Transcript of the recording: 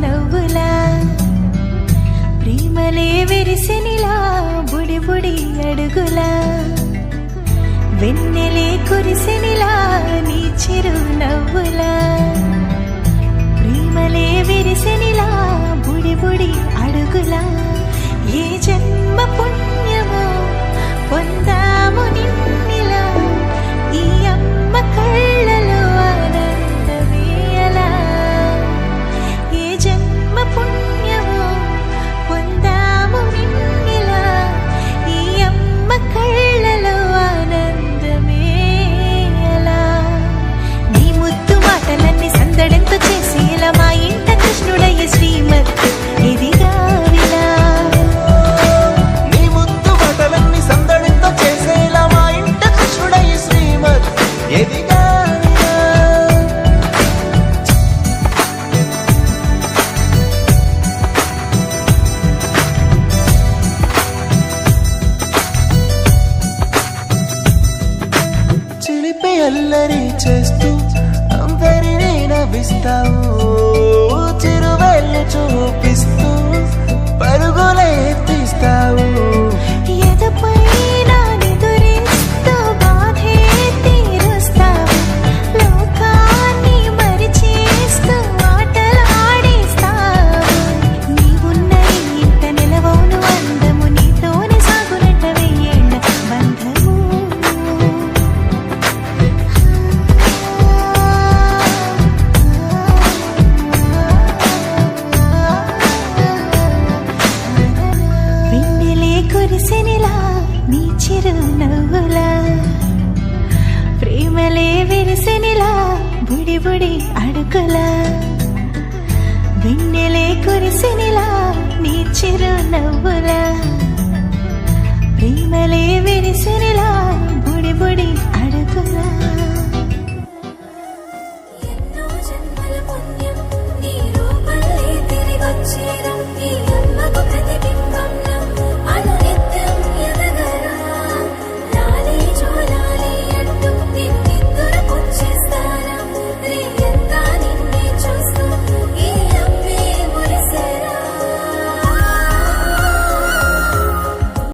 నవ్వులా ప్రేమలే విరిసెనిలా బుడి బుడి అడుగులా వెన్నెలే కురిసెనిలా నీ చిరు నవ్వులా ప్రేమలే విరిసెనిలా బుడి బుడి అడుగులా ఏ జన్మ పుణ్యమో పొందాము నిన్నిలా ఈ అమ్మ కళ్ళలో ఆనందమే అలా ఏ జన్మ పుణ్యమో పొందాము నిన్నిలా ఈ అమ్మ కళ్ళలో ఆనందమే అలా నీ ముద్దు మాటలన్నీ సందడెంతో చేసి ఇలా మా ఇంట కృష్ణుడయ్య శ్రీమత్ ఇదిగా విలా చిలిపి అల్లరి చేస్తూ అందరినీ నవ్విస్తావు చిరువెల్లి చూపిస్తూ పరుగులే తీస్తావు ఎదపై నా నిదురిస్తూ బాధే తీరుస్తావు లోకాన్ని మరిచేస్తూ ఆటలాడిస్తావు నీవున్న ఇంత నిలవోను అందము నీతోనే సాగునట్ట వెయ్యేళ్ళ బంధము వెన్నెలే కురిసెనిలా నీ చిరు నవ్వులా ప్రేమలే విరిసెనిలా బుడి బుడి అడుగులా వెన్నెలే కురిసెనిలా నీ చిరు నవ్వులా ప్రేమలే విరిసెనిలా బుడి బుడి అడుగులా